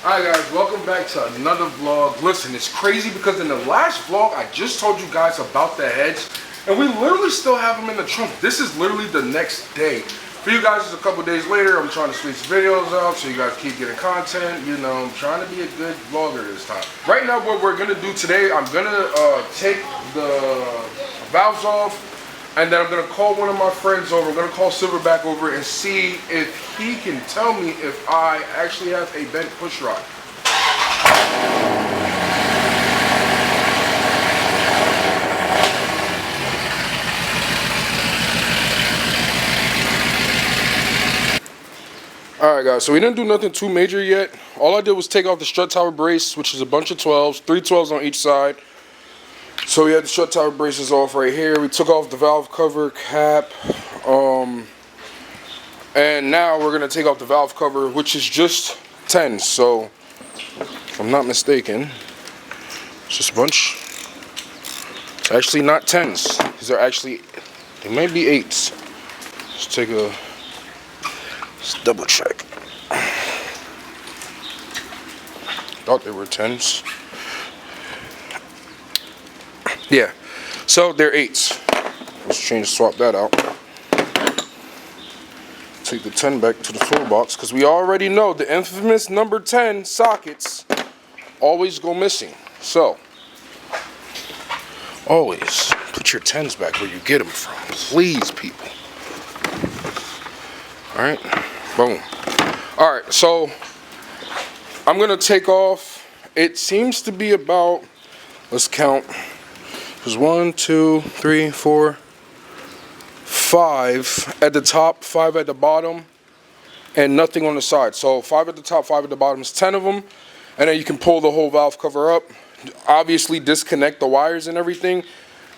Alright guys, welcome back to another vlog. Listen, it's crazy because in the last vlog I just told you guys about the heads and we literally still have them in the trunk. This is literally the next day. For you guys, it's a couple days later. I'm trying to squeeze videos out so you guys keep getting content. You know, I'm trying to be a good vlogger this time. Right now, what we're gonna do today, I'm gonna take the valves off and then I'm gonna call one of my friends over. I'm gonna call Scatpack over and see if he can tell me if I actually have a bent push rod. Alright guys, so we didn't do nothing too major yet. All I did was take off the strut tower brace, which is a bunch of 12s, 3 12s on each side. So we had the strut tower braces off right here. We took off the valve cover cap. And now we're going to take off the valve cover, which is just 10s. So, if I'm not mistaken, it's just a bunch. It's actually not 10s. These are actually, they might be 8s. Let's double check. Thought they were 10s. Yeah, so they're 8s. Let's swap that out. Take the 10 back to the toolbox because we already know the infamous number 10 sockets always go missing. So, always put your 10s back where you get them from. Please, people. Alright, boom. Alright, so I'm going to take off. It seems to be about, let's count. There's 1, 2, 3, 4, 5 at the top, 5 at the bottom, and nothing on the side. So 5 at the top, 5 at the bottom is 10 of them. And then you can pull the whole valve cover up. Obviously disconnect the wires and everything,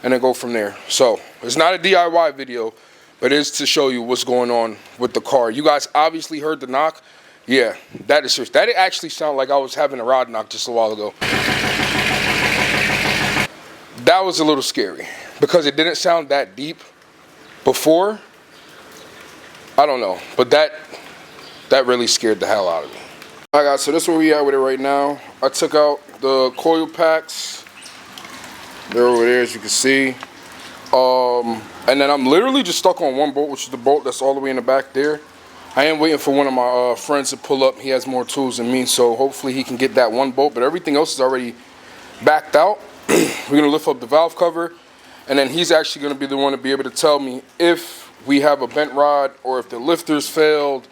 and then go from there. So it's not a DIY video, but it is to show you what's going on with the car. You guys obviously heard the knock. Yeah, that is serious. That actually sounded like I was having a rod knock just a while ago. That was a little scary because it didn't sound that deep before. I don't know, but that really scared the hell out of me. Alright guys, so this is where we at with it right now. I took out the coil packs. They're over there as you can see. And then I'm literally just stuck on one bolt, which is the bolt that's all the way in the back there. I am waiting for one of my friends to pull up. He has more tools than me, so hopefully he can get that one bolt, but everything else is already backed out. We're going to lift up the valve cover, and then he's actually going to be the one to be able to tell me if we have a bent rod or if the lifters failed,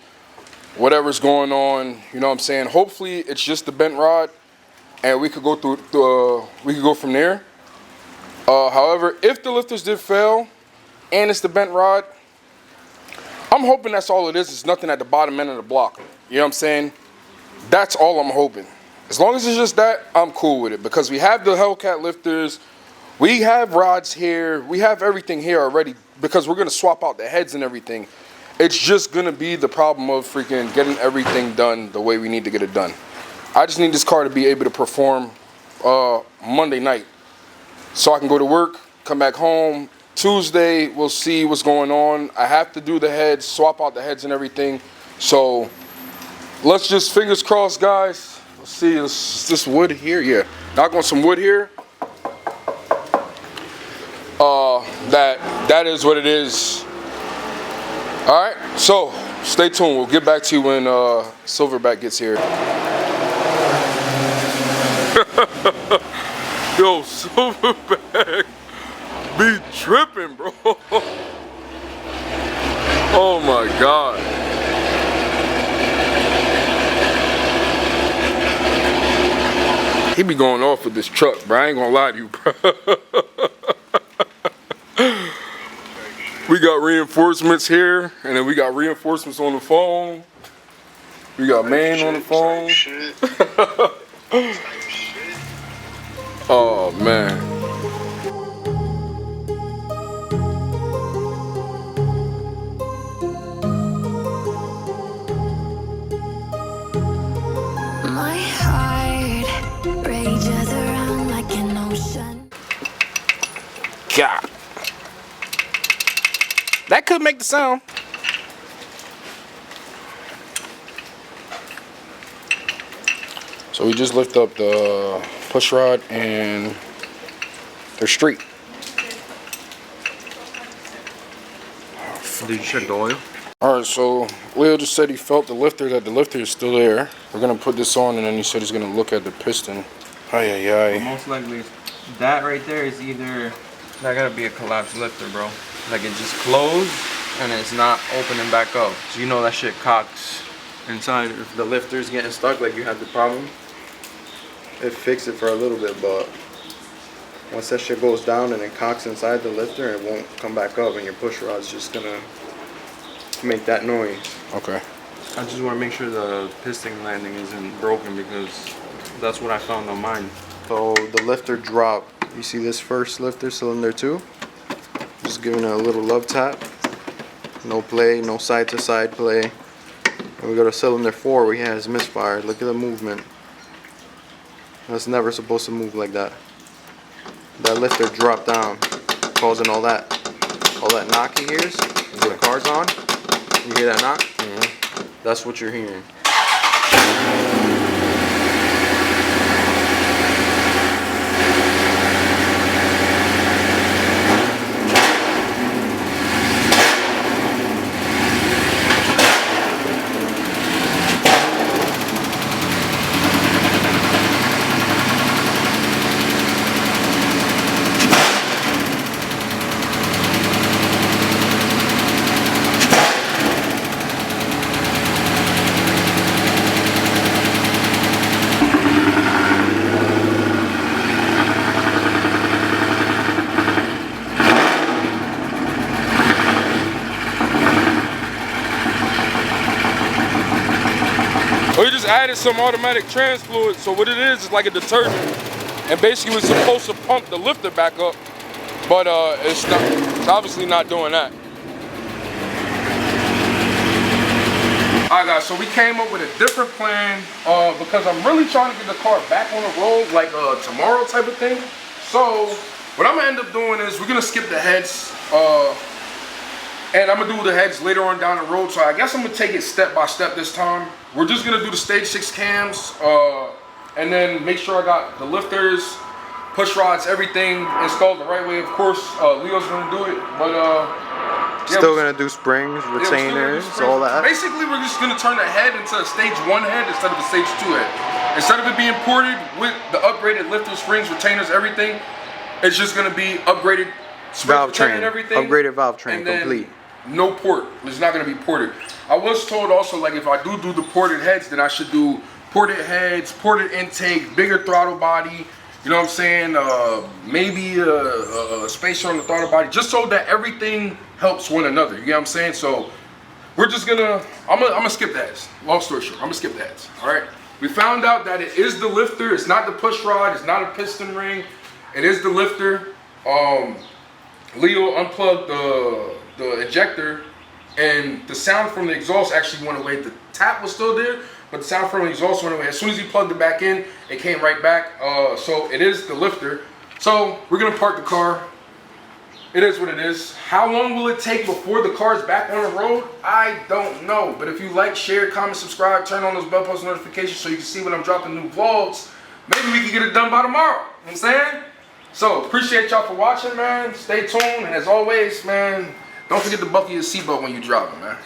whatever's going on, you know what I'm saying? Hopefully it's just the bent rod, and we could go we could go from there. However, if the lifters did fail, and it's the bent rod, I'm hoping that's all it is. It's nothing at the bottom end of the block. You know what I'm saying? That's all I'm hoping. As long as it's just that, I'm cool with it because we have the Hellcat lifters, we have rods here, we have everything here already because we're going to swap out the heads and everything. It's just going to be the problem of freaking getting everything done the way we need to get it done. I just need this car to be able to perform Monday night so I can go to work, come back home. Tuesday, we'll see what's going on. I have to do the heads, swap out the heads and everything. So let's just fingers crossed, guys. Let's see, is this wood here? Yeah, knock on some wood here. That is what it is. All right, so stay tuned. We'll get back to you when Scatpack gets here. Yo, Scatpack be tripping, bro. Oh my God. He be going off with this truck, bro. I ain't gonna lie to you, bro. We got reinforcements here, and then we got reinforcements on the phone. We got man on the phone. Oh, man. My heart rages around like an ocean. God. That could make the sound. So we just lift up the push rod and they're straight. Did you check the oil? Alright, so Leo just said he felt the lifter, that the lifter is still there. We're gonna put this on and then he said he's gonna look at the piston. Most likely that right there is either, that gotta be a collapsed lifter, bro. Like it just closed and it's not opening back up. So you know that shit cocks inside. If the lifter's getting stuck like you had the problem, it fixed it for a little bit, but once that shit goes down and it cocks inside the lifter, it won't come back up and your push rod's just gonna make that noise. Okay. I just want to make sure the piston landing isn't broken because that's what I found on mine. So the lifter dropped. You see this first lifter, cylinder 2? Just giving it a little love tap. No play, no side to side play. And we go to cylinder 4 where he has misfire. Look at the movement. That's never supposed to move like that. That lifter dropped down, causing all that knock he hears. When the car's on, you hear that knock? Mm-hmm. That's what you're hearing. We just added some automatic trans fluid, so what it is like a detergent, and basically it's supposed to pump the lifter back up, but it's obviously not doing that. Alright guys, so we came up with a different plan because I'm really trying to get the car back on the road like tomorrow type of thing. So what I'm gonna end up doing is we're gonna skip the heads and I'm gonna do the heads later on down the road. So I guess I'm gonna take it step by step this time. We're just gonna do the stage 6 cams and then make sure I got the lifters, push rods, everything installed the right way. Of course, Leo's gonna do it, but yeah, Still gonna do springs, retainers, all that. Basically, we're just gonna turn the head into a stage 1 head instead of a stage 2 head. Instead of it being ported with the upgraded lifters, springs, retainers, everything, it's just gonna be upgraded Valve train, and everything. upgraded valve train, and then complete. No port. It's not gonna be ported. I was told also, like, if I do the ported heads, then I should do ported heads, ported intake, bigger throttle body. You know what I'm saying? Maybe a spacer on the throttle body, just so that everything helps one another. You know what I'm saying? So we're just gonna, I'm gonna skip the heads. Long story short, I'm gonna skip the heads. All right. We found out that it is the lifter. It's not the push rod. It's not a piston ring. It is the lifter. Leo unplugged the ejector, and the sound from the exhaust actually went away. The tap was still there, but the sound from the exhaust went away. As soon as he plugged it back in, it came right back. So it is the lifter. So we're gonna park the car. It is what it is. How long will it take before the car is back on the road? I don't know. But if you like, share, comment, subscribe, turn on those bell post notifications so you can see when I'm dropping new vlogs. Maybe we can get it done by tomorrow. You know what I'm saying? So appreciate y'all for watching, man. Stay tuned, and as always, man, don't forget to buckle your seatbelt when you're driving, man.